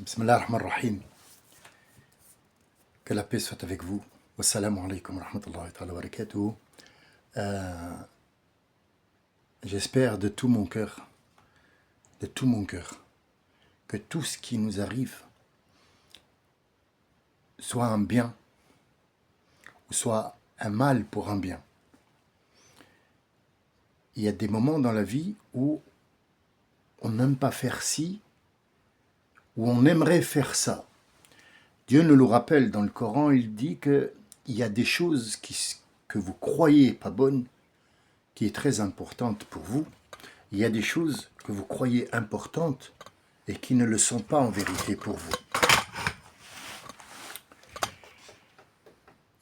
Bismillah ar-Rahman ar-Rahim. Que la paix soit avec vous. Wassalamu alaikum wa rahmatullahi wa barakatuh. J'espère de tout mon cœur, que tout ce qui nous arrive soit un bien ou soit un mal pour un bien. Il y a des moments dans la vie où on n'aime pas faire ci, où on aimerait faire ça. Dieu nous le rappelle dans le Coran, il dit qu'il y a des choses que vous croyez pas bonnes, qui est très importante pour vous. Il y a des choses que vous croyez importantes et qui ne le sont pas en vérité pour vous.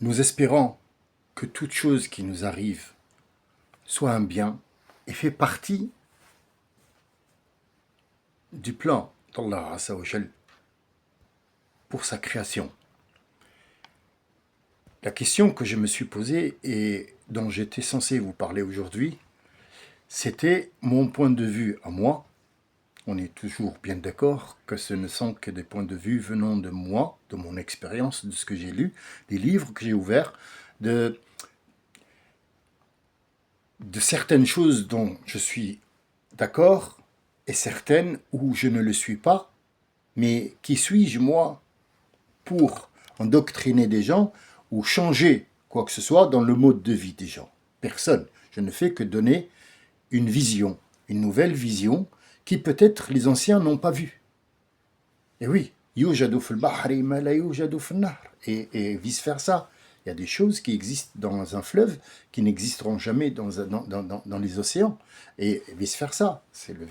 Nous espérons que toute chose qui nous arrive soit un bien et fait partie du plan d'Allah Azza wa Jal pour sa création. La question que je me suis posée et dont j'étais censé vous parler aujourd'hui, c'était mon point de vue à moi. On est toujours bien d'accord que ce ne sont que des points de vue venant de moi, de mon expérience, de ce que j'ai lu, des livres que j'ai ouverts, de certaines choses dont je suis d'accord et certaines où je ne le suis pas. Mais qui suis-je, moi, pour endoctriner des gens ou changer quoi que ce soit dans le mode de vie des gens? Personne. Je ne fais que donner une vision, une nouvelle vision qui peut-être les anciens n'ont pas vue. Et oui, yujadu fil bahri ma la yujadu fil nahr, et vice-versa. Il y a des choses qui existent dans un fleuve qui n'existeront jamais dans les océans, et vice-versa. C'est le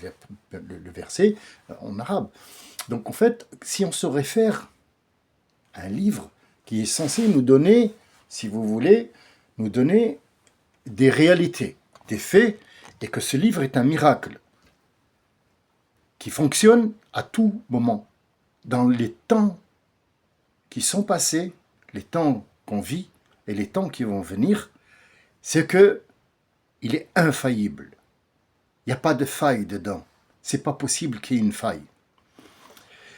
verset en arabe. Donc en fait, si on se réfère à un livre qui est censé nous donner, si vous voulez, nous donner des réalités, des faits, et que ce livre est un miracle qui fonctionne à tout moment, dans les temps qui sont passés, les temps qu'on vit et les temps qui vont venir, c'est que il est infaillible. Il n'y a pas de faille dedans. C'est pas possible qu'il y ait une faille.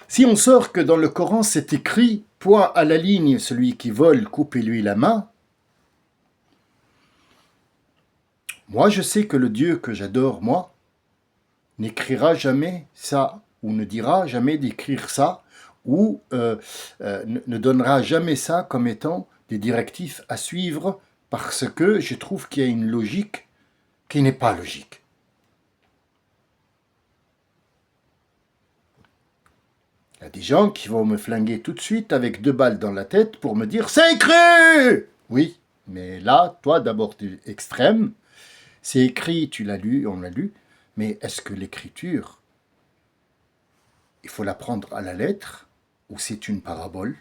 Si on sort que dans le Coran c'est écrit « Point à la ligne, celui qui vole, coupez-lui la main », moi je sais que le Dieu que j'adore, moi, n'écrira jamais ça, ou ne dira jamais d'écrire ça, ou ne donnera jamais ça comme étant des directives à suivre, parce que je trouve qu'il y a une logique qui n'est pas logique. Il y a des gens qui vont me flinguer tout de suite avec 2 balles dans la tête pour me dire « C'est écrit !» Oui, mais là, toi d'abord tu es extrême, c'est écrit, tu l'as lu, on l'a lu, mais est-ce que l'écriture, il faut la prendre à la lettre ou c'est une parabole?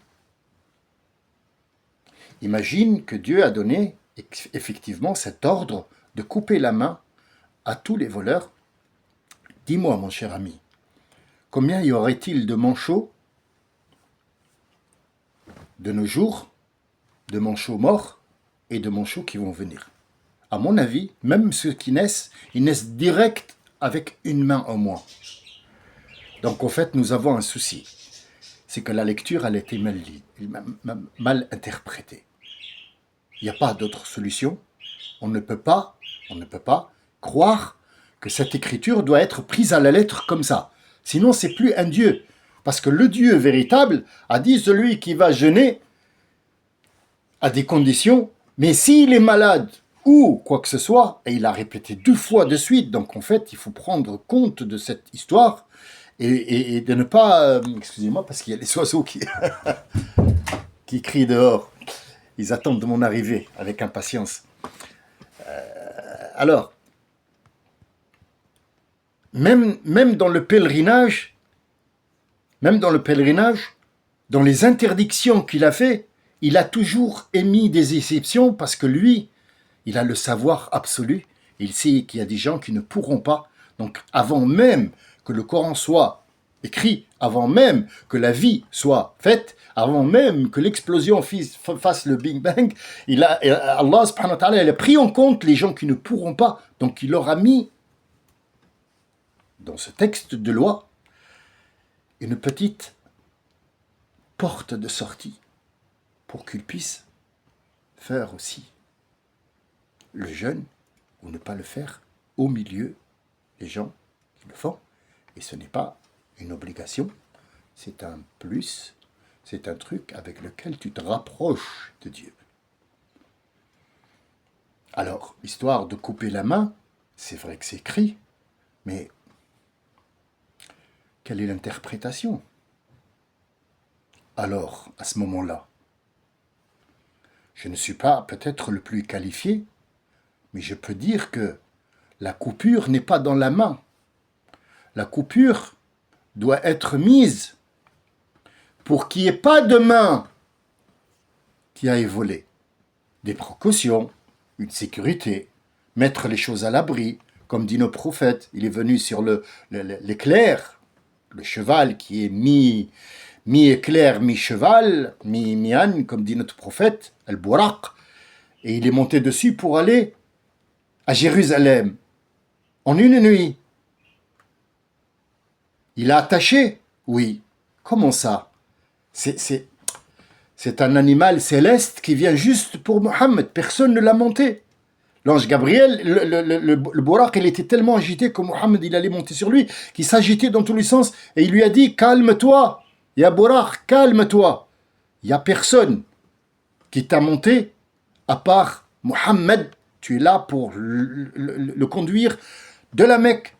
Imagine que Dieu a donné effectivement cet ordre de couper la main à tous les voleurs. Dis-moi, mon cher ami, combien y aurait-il de manchots de nos jours, de manchots morts et de manchots qui vont venir? À mon avis, même ceux qui naissent, ils naissent direct avec une main en moins. Donc en fait, nous avons un souci. C'est que la lecture, elle a été mal interprétée. Il n'y a pas d'autre solution. On ne peut pas croire que cette écriture doit être prise à la lettre comme ça. Sinon, c'est plus un Dieu. Parce que le Dieu véritable a dit celui qui va jeûner à des conditions, mais s'il est malade ou quoi que ce soit, et il a répété 2 fois de suite, donc en fait, il faut prendre compte de cette histoire et de ne pas... excusez-moi, parce qu'il y a les oiseaux qui crient dehors. Ils attendent de mon arrivée avec impatience. Alors, même dans le pèlerinage, dans les interdictions qu'il a fait, il a toujours émis des exceptions parce que lui, il a le savoir absolu. Il sait qu'il y a des gens qui ne pourront pas. Donc, avant même que le Coran soit écrit, avant même que la vie soit faite, avant même que l'explosion fasse le Big Bang, Allah subhanahu wa ta'ala, il a pris en compte les gens qui ne pourront pas. Donc, il leur a mis dans ce texte de loi une petite porte de sortie pour qu'il puisse faire aussi le jeûne ou ne pas le faire au milieu des gens qui le font. Et ce n'est pas une obligation, c'est un plus, c'est un truc avec lequel tu te rapproches de Dieu. Alors, histoire de couper la main, c'est vrai que c'est écrit, mais quelle est l'interprétation? Alors, à ce moment-là, je ne suis pas peut-être le plus qualifié, mais je peux dire que la coupure n'est pas dans la main. La coupure doit être mise pour qu'il n'y ait pas de main qui aille voler. Des précautions, une sécurité, mettre les choses à l'abri, comme dit nos prophètes. Il est venu sur l'éclair, le cheval qui est mi-éclair, mi-cheval, mi-âne, comme dit notre prophète, Al-Buraq, et il est monté dessus pour aller à Jérusalem, en une nuit. Il a attaché? Oui. Comment ça? C'est un animal céleste qui vient juste pour Mohammed. Personne ne l'a monté. L'ange Gabriel, le Buraq, il était tellement agité que Mohammed, il allait monter sur lui, qu'il s'agitait dans tous les sens. Et il lui a dit, calme-toi. Ya Buraq, calme-toi. Il n'y a personne qui t'a monté à part Mohammed. Tu es là pour le conduire de la Mecque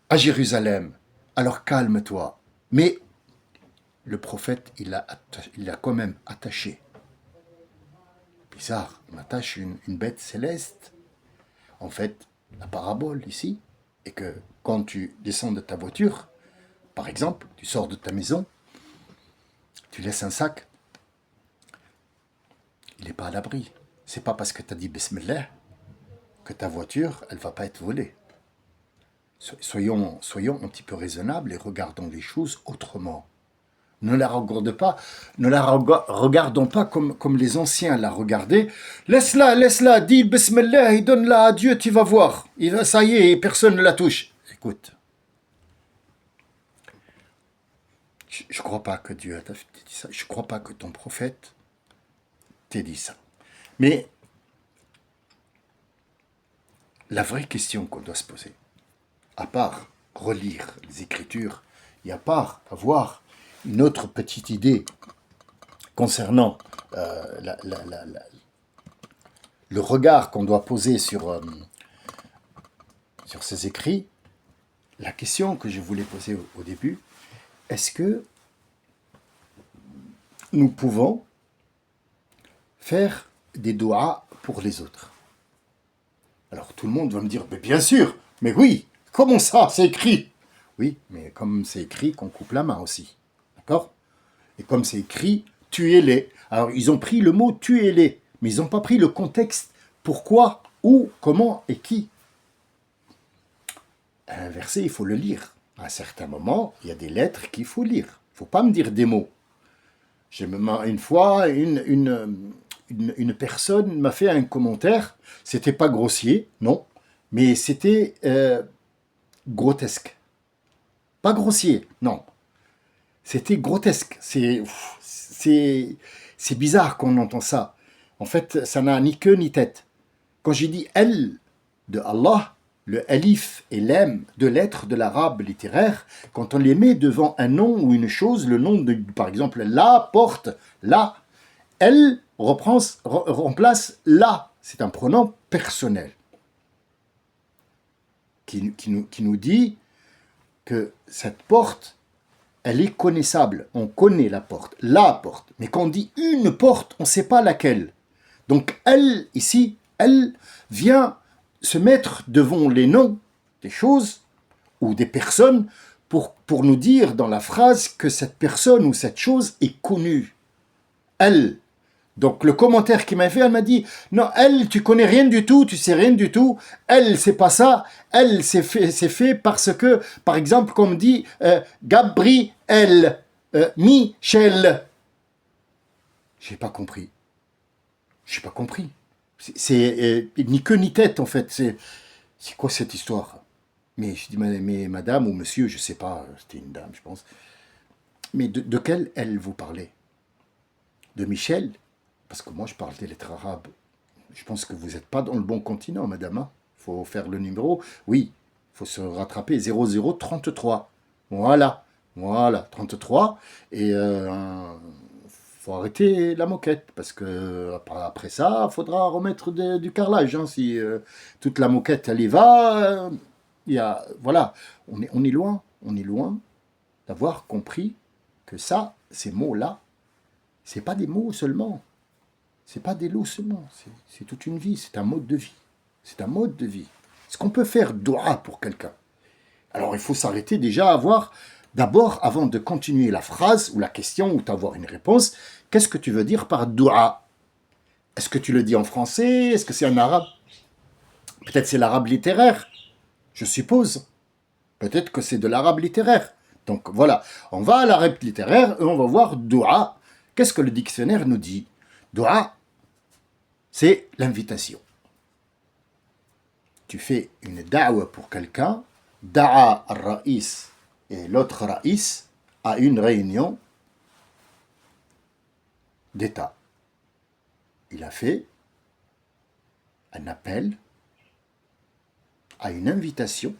à Jérusalem. Alors calme-toi. Mais le prophète, il a quand même attaché. Bizarre, il m'attache une bête céleste. En fait, la parabole ici est que quand tu descends de ta voiture, par exemple, tu sors de ta maison, tu laisses un sac, il n'est pas à l'abri. C'est pas parce que tu as dit Bismillah que ta voiture, elle ne va pas être volée. Soyons un petit peu raisonnables et regardons les choses autrement. Ne la regardons pas comme les anciens la regardaient. Laisse-la, dis Bismillah et donne-la à Dieu, tu vas voir. Ça y est, personne ne la touche. Écoute, je ne crois pas que Dieu t'a dit ça. Je ne crois pas que ton prophète t'ait dit ça. Mais la vraie question qu'on doit se poser, à part relire les Écritures, et à part avoir une autre petite idée concernant le regard qu'on doit poser sur ces écrits, la question que je voulais poser au début, est-ce que nous pouvons faire des doigts pour les autres? Alors tout le monde va me dire, mais bien sûr, mais oui, comment ça, c'est écrit? Oui, mais comme c'est écrit qu'on coupe la main aussi. D'accord? Et comme c'est écrit, tuez-les. Alors, ils ont pris le mot tuez-les, mais ils n'ont pas pris le contexte. Pourquoi, où, comment et qui. Un verset, il faut le lire. À un certain moment, il y a des lettres qu'il faut lire. Il ne faut pas me dire des mots. Une fois, une personne m'a fait un commentaire. C'était pas grossier, non, mais c'était grotesque. Pas grossier, non. C'était grotesque. C'est bizarre qu'on entend ça. En fait, ça n'a ni queue ni tête. Quand j'ai dit El de Allah, le alif et l'em, deux lettres de l'arabe littéraire, quand on les met devant un nom ou une chose, le nom de, par exemple, la porte, la, elle remplace la. C'est un pronom personnel qui nous dit que cette porte, elle est connaissable. On connaît la porte. Mais quand on dit une porte, on ne sait pas laquelle. Donc elle, ici, elle vient se mettre devant les noms des choses ou des personnes pour nous dire dans la phrase que cette personne ou cette chose est connue. Elle. Donc le commentaire qu'il m'a fait, elle m'a dit « Non, elle, tu connais rien du tout, tu sais rien du tout. Elle, c'est pas ça. Elle, c'est fait parce que, par exemple, comme dit Gabriel, Michel. » J'ai pas compris. J'ai pas compris. C'est ni queue ni tête, en fait. C'est quoi cette histoire? Mais je dis, mais madame ou monsieur, je sais pas, c'était une dame, je pense. Mais de quelle elle vous parlait? de Michel, parce que moi je parle des lettres arabes. Je pense que vous n'êtes pas dans le bon continent, madame. Il faut faire le numéro. Oui, il faut se rattraper. 0033. Voilà. Voilà, 33. Et faut arrêter la moquette. Parce que après ça, il faudra remettre du carrelage. Hein, si toute la moquette, elle y va, voilà. On est loin. On est loin d'avoir compris que ça, ces mots-là, c'est pas des mots seulement. C'est pas des lots seulement, c'est toute une vie, c'est un mode de vie. C'est un mode de vie. Est-ce qu'on peut faire dua pour quelqu'un? Alors il faut s'arrêter déjà à voir, d'abord, avant de continuer la phrase ou la question ou d'avoir une réponse, qu'est-ce que tu veux dire par dua? Est-ce que tu le dis en français? Est-ce que c'est en arabe? Peut-être c'est l'arabe littéraire, je suppose. Peut-être que c'est de l'arabe littéraire. Donc voilà, on va à l'arabe littéraire et on va voir dua. Qu'est-ce que le dictionnaire nous dit? Dua, c'est l'invitation. Tu fais une da'wa pour quelqu'un, da'a al-ra'is et l'autre ra'is à une réunion d'État. Il a fait un appel à une invitation.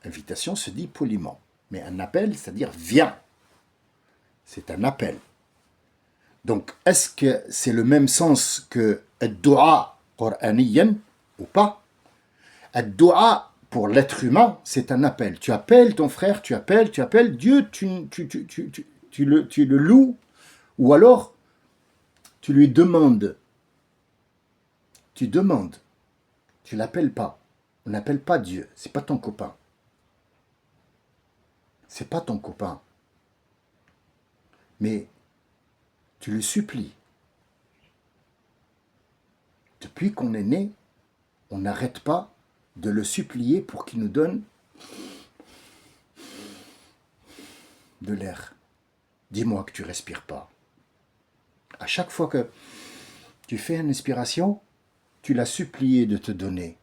Invitation se dit poliment, mais un appel, c'est-à-dire viens. C'est un appel. Donc, est-ce que c'est le même sens que ad-du'a qur'aniyan ou pas? Ad-du'a pour l'être humain, c'est un appel. Tu appelles ton frère, tu appelles Dieu, tu le loues, ou alors tu lui demandes. Tu demandes. Tu l'appelles pas. On n'appelle pas Dieu. C'est pas ton copain. C'est pas ton copain. Mais tu le supplies. Depuis qu'on est né, on n'arrête pas de le supplier pour qu'il nous donne de l'air. Dis-moi que tu ne respires pas. À chaque fois que tu fais une inspiration, tu l'as supplié de te donner.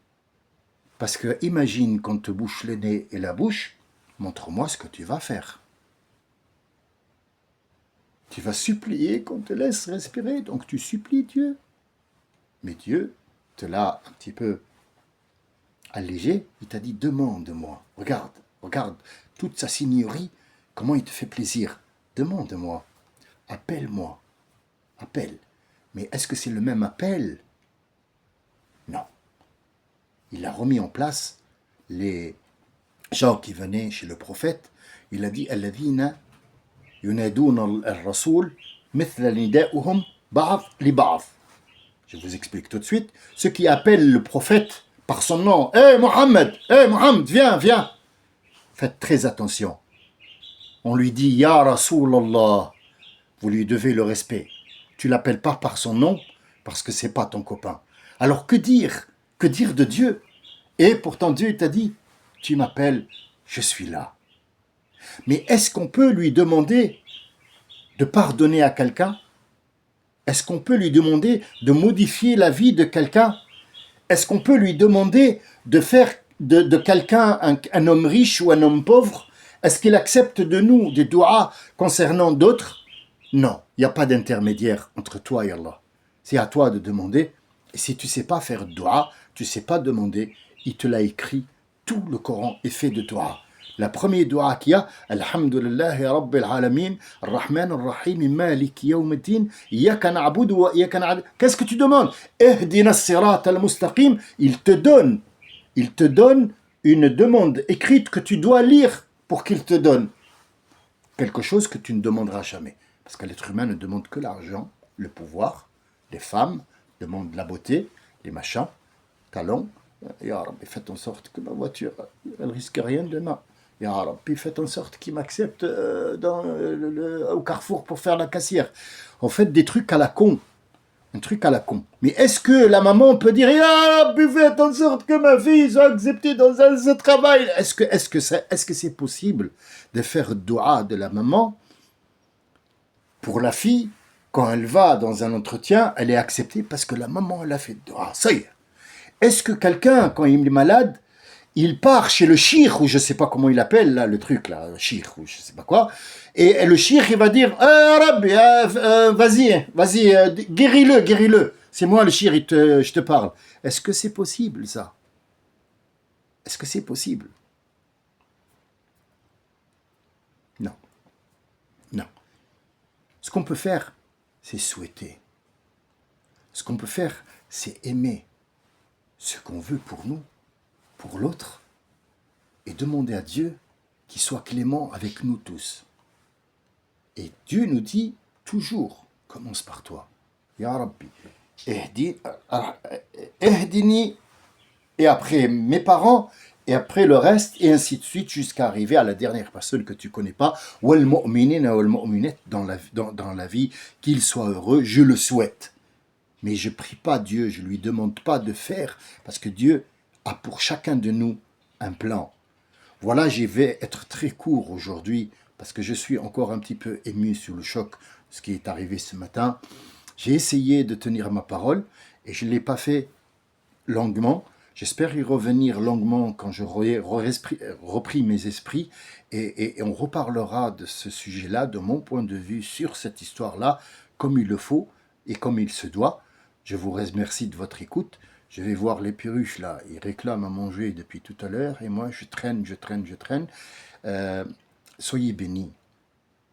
Parce que imagine qu'on te bouche le nez et la bouche, montre-moi ce que tu vas faire. Tu vas supplier qu'on te laisse respirer, donc tu supplies Dieu. Mais Dieu te l'a un petit peu allégé, il t'a dit demande-moi, regarde toute sa signorie, comment il te fait plaisir, demande-moi, appelle-moi, appelle. Mais est-ce que c'est le même appel? Non. Il a remis en place les gens qui venaient chez le prophète, il a dit alladhina yunaduna ar-rasoul mithla nida'uhum ba'd li ba'd. Je vous explique tout de suite. Ceux qui appellent le prophète par son nom, Mohammed, viens. Faites très attention. On lui dit Ya Rasulallah. Vous lui devez le respect. Tu l'appelles pas par son nom parce que c'est pas ton copain. Alors que dire? Que dire de Dieu? Et pourtant Dieu t'a dit, tu m'appelles, je suis là. Mais est-ce qu'on peut lui demander de pardonner à quelqu'un? Est-ce qu'on peut lui demander de modifier la vie de quelqu'un? Est-ce qu'on peut lui demander de faire de quelqu'un un homme riche ou un homme pauvre? Est-ce qu'il accepte de nous des doigts concernant d'autres? Non, il n'y a pas d'intermédiaire entre toi et Allah. C'est à toi de demander. Et si tu ne sais pas faire doigt, tu ne sais pas demander, il te l'a écrit. Tout le Coran est fait de doigts. La première dua qu'il y a, Alhamdulillahi Rabbil Alamin, Ar-Rahman Ar-Rahim, Malik Yawmiddin, Iyaka na'budu wa Iyaka na'budu. Qu'est-ce que tu demandes? Ihdina as-sirat al-mustaqim. Il te donne une demande écrite que tu dois lire pour qu'il te donne quelque chose que tu ne demanderas jamais. Parce que l'être humain ne demande que l'argent, le pouvoir, les femmes demandent la beauté, les machins, talons. Ya Rabbi, faites en sorte que ma voiture, elle risque rien demain. Ya Rabbi, faites en sorte qu'il m'accepte au carrefour pour faire la caissière. En fait, des trucs à la con. Un truc à la con. Mais est-ce que la maman peut dire Ya Rabbi, faites en sorte que ma fille soit acceptée dans ce travail? Est-ce que c'est possible de faire dua de la maman pour la fille? Quand elle va dans un entretien, elle est acceptée parce que la maman, elle a fait dua. Ça y est. Est-ce que quelqu'un, quand il est malade, il part chez le shir, ou je sais pas comment il appelle là, le truc là, le shir, ou je sais pas quoi, et le shir il va dire Rabbi, vas-y, guéris-le, guéris-le. C'est moi le shir, je te parle. Est-ce que c'est possible ça? Est-ce que c'est possible? Non, non. Ce qu'on peut faire, c'est souhaiter. Ce qu'on peut faire, c'est aimer ce qu'on veut pour nous, pour l'autre, et demander à Dieu qu'il soit clément avec nous tous. Et Dieu nous dit toujours, commence par toi. Ya Rabbi, ehdini, et après mes parents, et après le reste, et ainsi de suite, jusqu'à arriver à la dernière personne que tu connais pas, wal mu'minina wal mu'minat, dans la vie, qu'il soit heureux, je le souhaite. Mais je prie pas Dieu, je lui demande pas de faire, parce que Dieu a pour chacun de nous un plan. Voilà, je vais être très court aujourd'hui, parce que je suis encore un petit peu ému sur le choc de ce qui est arrivé ce matin. J'ai essayé de tenir ma parole, et je ne l'ai pas fait longuement. J'espère y revenir longuement quand j'aurai repris mes esprits, et on reparlera de ce sujet-là, de mon point de vue sur cette histoire-là, comme il le faut et comme il se doit. Je vous remercie de votre écoute. Je vais voir les perruches là, ils réclament à manger depuis tout à l'heure, et moi je traîne. Soyez bénis,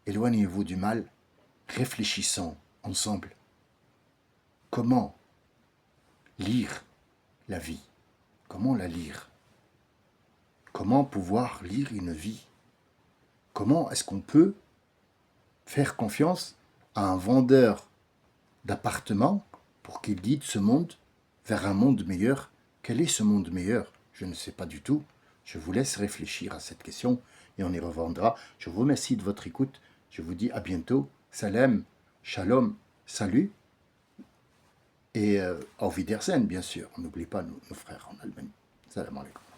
éloignez-vous du mal, réfléchissons ensemble. Comment lire la vie? Comment la lire? Comment pouvoir lire une vie? Comment est-ce qu'on peut faire confiance à un vendeur d'appartements pour qu'il guide ce monde vers un monde meilleur? Quel est ce monde meilleur? Je ne sais pas du tout. Je vous laisse réfléchir à cette question et on y reviendra. Je vous remercie de votre écoute. Je vous dis à bientôt. Salam, shalom, salut. Et auf Wiedersehen, bien sûr. On n'oublie pas nos frères en Allemagne. Salam alaikum.